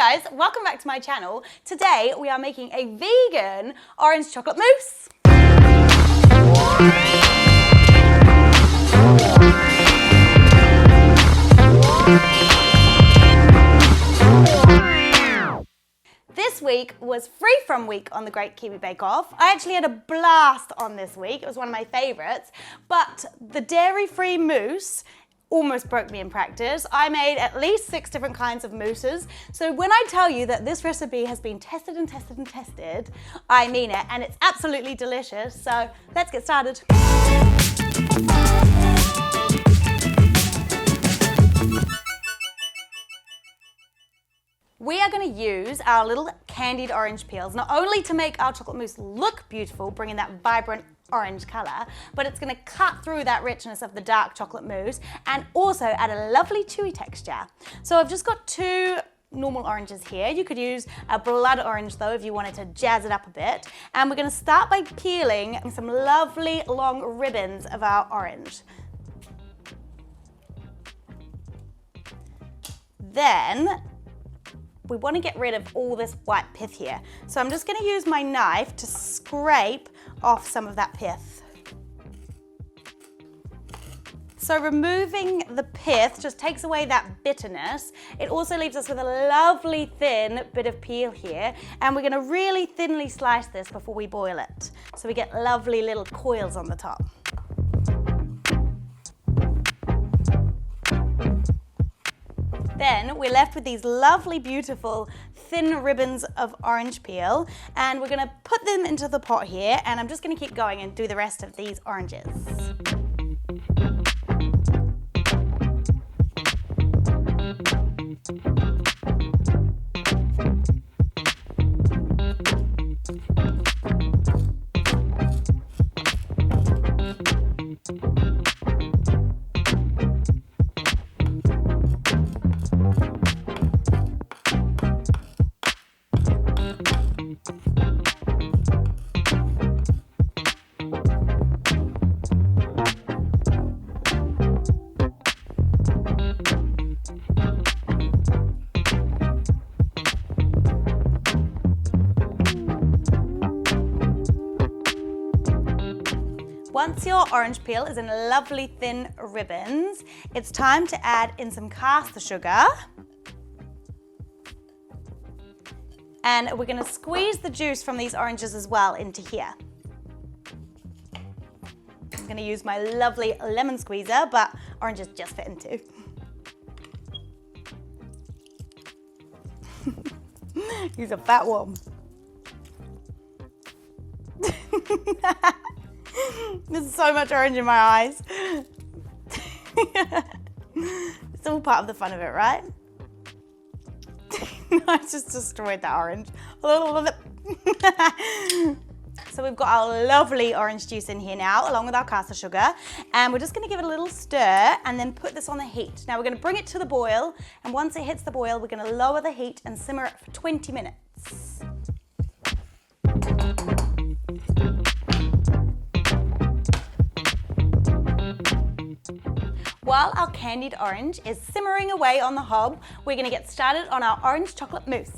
guys, welcome back to my channel. Today we are making a vegan orange chocolate mousse. This week was free from week on the Great Kiwi Bake Off. I actually had a blast on this week. It was one of my favorites, but the dairy-free mousse almost broke me in practice. I made at least 6 different kinds of mousses. So when I tell you that this recipe has been tested and tested and tested, I mean it, and it's absolutely delicious. So let's get started. We are going to use our little candied orange peels, not only to make our chocolate mousse look beautiful, bringing that vibrant orange color, but it's going to cut through that richness of the dark chocolate mousse and also add a lovely chewy texture. So I've just got 2 normal oranges here. You could use a blood orange though if you wanted to jazz it up a bit. And we're going to start by peeling some lovely long ribbons of our orange. Then we want to get rid of all this white pith here. So I'm just going to use my knife to scrape off some of that pith. So removing the pith just takes away that bitterness. It also leaves us with a lovely thin bit of peel here, and we're going to really thinly slice this before we boil it. So we get lovely little coils on the top. Then we're left with these lovely, beautiful, thin ribbons of orange peel, and we're going to put them into the pot here, and I'm just going to keep going and do the rest of these oranges. Once your orange peel is in lovely thin ribbons, it's time to add in some caster sugar. And we're going to squeeze the juice from these oranges as well into here. I'm going to use my lovely lemon squeezer, but oranges just fit in too. Use a fat one. There's so much orange in my eyes. It's all part of the fun of it, right? I just destroyed that orange. So we've got our lovely orange juice in here now, along with our caster sugar, and we're just going to give it a little stir and then put this on the heat. Now we're going to bring it to the boil, and once it hits the boil, we're going to lower the heat and simmer it for 20 minutes. While our candied orange is simmering away on the hob, we're going to get started on our orange chocolate mousse.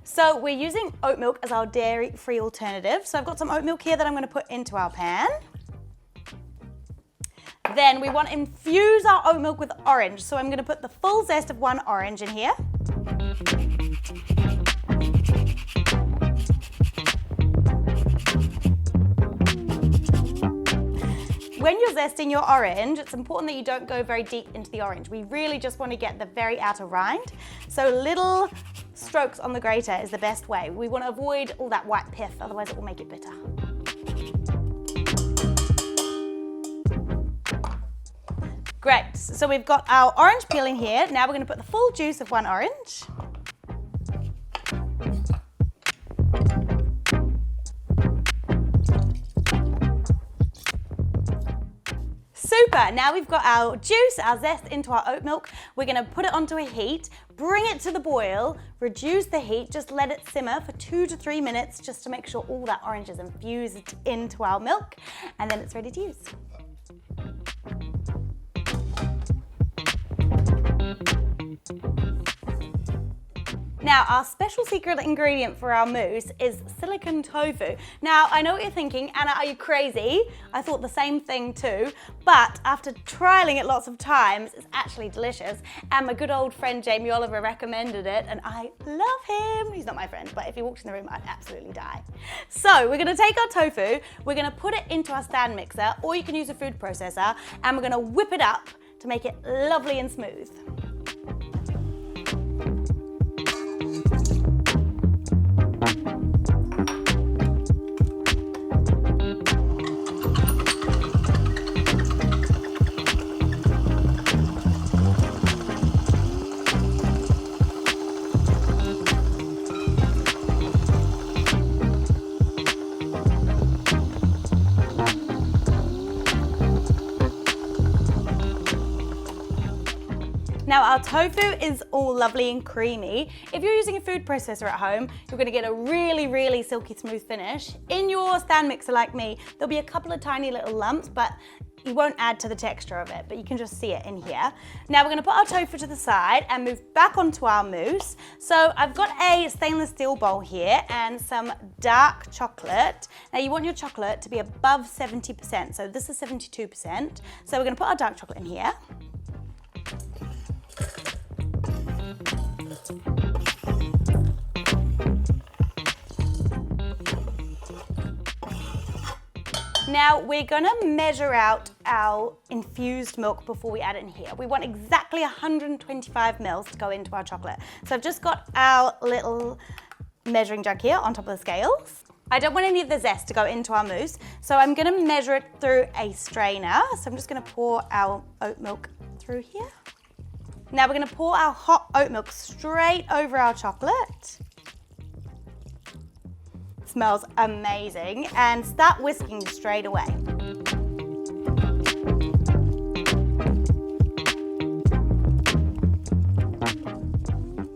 So we're using oat milk as our dairy-free alternative. So I've got some oat milk here that I'm going to put into our pan. Then we want to infuse our oat milk with orange. So I'm going to put the full zest of 1 orange in here. When you're zesting your orange, it's important that you don't go very deep into the orange. We really just want to get the very outer rind. So little strokes on the grater is the best way. We want to avoid all that white pith, otherwise it will make it bitter. Great, so we've got our orange peel in here. Now we're going to put the full juice of 1 orange. Super, now we've got our juice, our zest into our oat milk. We're gonna put it onto a heat, bring it to the boil, reduce the heat, just let it simmer for 2 to 3 minutes just to make sure all that orange is infused into our milk, and then it's ready to use. Now, our special secret ingredient for our mousse is silicon tofu. Now, I know what you're thinking, Anna, are you crazy? I thought the same thing too, but after trialing it lots of times, it's actually delicious. And my good old friend Jamie Oliver recommended it, and I love him. He's not my friend, but if he walked in the room, I'd absolutely die. So we're gonna take our tofu, we're gonna put it into our stand mixer, or you can use a food processor, and we're gonna whip it up to make it lovely and smooth. Now our tofu is all lovely and creamy. If you're using a food processor at home, you're gonna get a really, really silky smooth finish. In your stand mixer like me, there'll be a couple of tiny little lumps, but you won't add to the texture of it, but you can just see it in here. Now we're gonna put our tofu to the side and move back onto our mousse. So I've got a stainless steel bowl here and some dark chocolate. Now you want your chocolate to be above 70%, so this is 72%. So we're gonna put our dark chocolate in here. Now we're gonna measure out our infused milk before we add it in here. We want exactly 125 mils to go into our chocolate. So I've just got our little measuring jug here on top of the scales. I don't want any of the zest to go into our mousse, so I'm gonna measure it through a strainer. So I'm just gonna pour our oat milk through here. Now we're gonna pour our hot oat milk straight over our chocolate. Smells amazing, and start whisking straight away.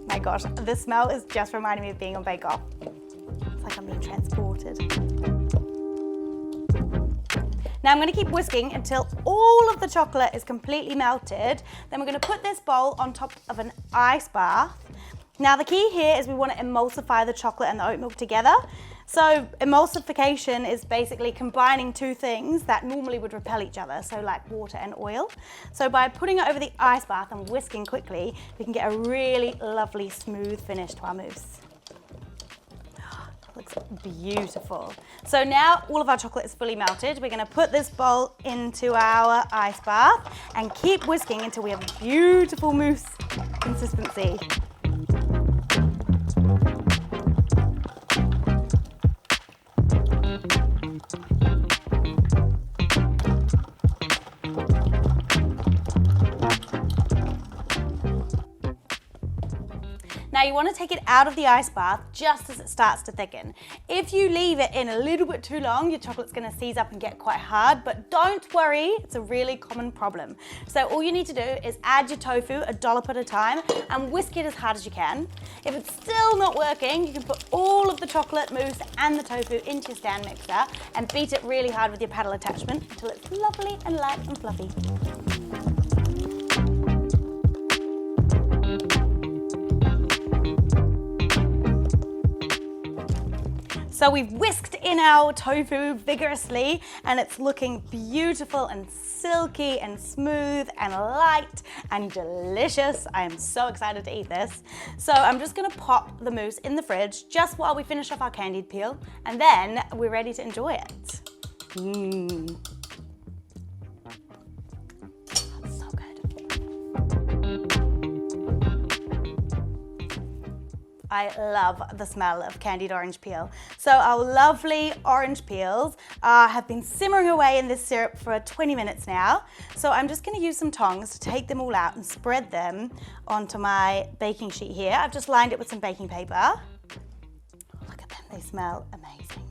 My gosh, the smell is just reminding me of being on Bake Off. It's like I'm being transported. Now I'm going to keep whisking until all of the chocolate is completely melted. Then we're going to put this bowl on top of an ice bath. Now the key here is we want to emulsify the chocolate and the oat milk together. So emulsification is basically combining two things that normally would repel each other, so like water and oil. So by putting it over the ice bath and whisking quickly, we can get a really lovely smooth finish to our mousse. Looks beautiful. So now all of our chocolate is fully melted. We're going to put this bowl into our ice bath and keep whisking until we have a beautiful mousse consistency. Now you want to take it out of the ice bath just as it starts to thicken. If you leave it in a little bit too long, your chocolate's going to seize up and get quite hard, but don't worry, it's a really common problem. So all you need to do is add your tofu a dollop at a time and whisk it as hard as you can. If it's still not working, you can put all of the chocolate mousse and the tofu into your stand mixer and beat it really hard with your paddle attachment until it's lovely and light and fluffy. So we've whisked in our tofu vigorously and it's looking beautiful and silky and smooth and light and delicious. I am so excited to eat this. So I'm just gonna pop the mousse in the fridge just while we finish off our candied peel, and then we're ready to enjoy it. That's so good. I love the smell of candied orange peel. So our lovely orange peels have been simmering away in this syrup for 20 minutes now. So I'm just gonna use some tongs to take them all out and spread them onto my baking sheet here. I've just lined it with some baking paper. Look at them, they smell amazing.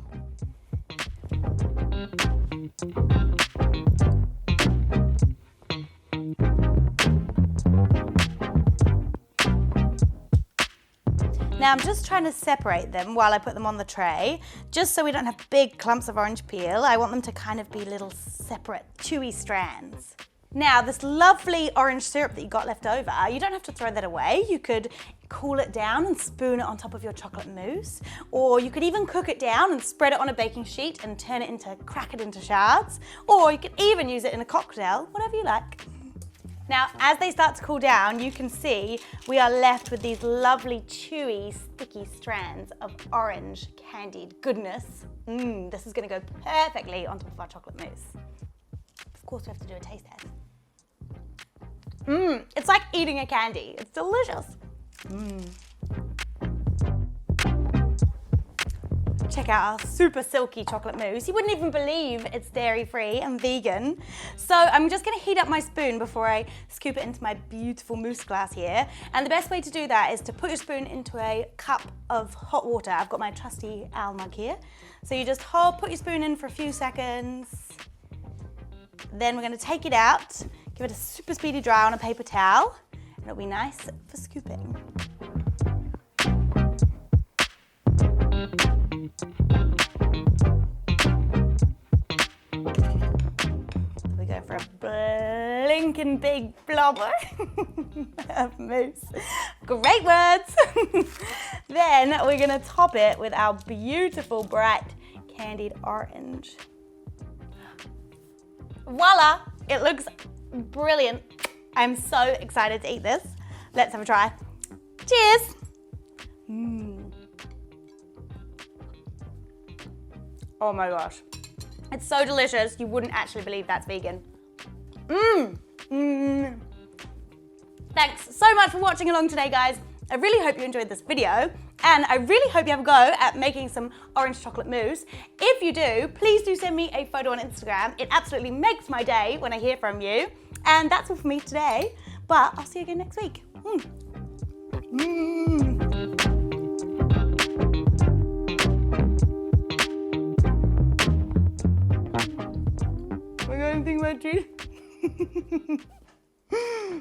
Now I'm just trying to separate them while I put them on the tray, just so we don't have big clumps of orange peel. I want them to kind of be little separate, chewy strands. Now, this lovely orange syrup that you got left over, you don't have to throw that away. You could cool it down and spoon it on top of your chocolate mousse, or you could even cook it down and spread it on a baking sheet and crack it into shards, or you could even use it in a cocktail, whatever you like. Now, as they start to cool down, you can see we are left with these lovely, chewy, sticky strands of orange candied goodness. This is gonna go perfectly on top of our chocolate mousse. Of course, we have to do a taste test. It's like eating a candy. It's delicious. Check out our super silky chocolate mousse. You wouldn't even believe it's dairy-free and vegan. So I'm just gonna heat up my spoon before I scoop it into my beautiful mousse glass here. And the best way to do that is to put your spoon into a cup of hot water. I've got my trusty owl mug here. So you just put your spoon in for a few seconds. Then we're gonna take it out, give it a super speedy dry on a paper towel, and it'll be nice for scooping. We go for a blinking big blob of mousse. Great words! Then we're gonna top it with our beautiful bright candied orange. Voila! It looks brilliant. I'm so excited to eat this. Let's have a try. Cheers! Oh my gosh. It's so delicious, you wouldn't actually believe that's vegan. Thanks so much for watching along today, guys. I really hope you enjoyed this video, and I really hope you have a go at making some orange chocolate mousse. If you do, please do send me a photo on Instagram. It absolutely makes my day when I hear from you. And that's all for me today, but I'll see you again next week. We're going to think about treat.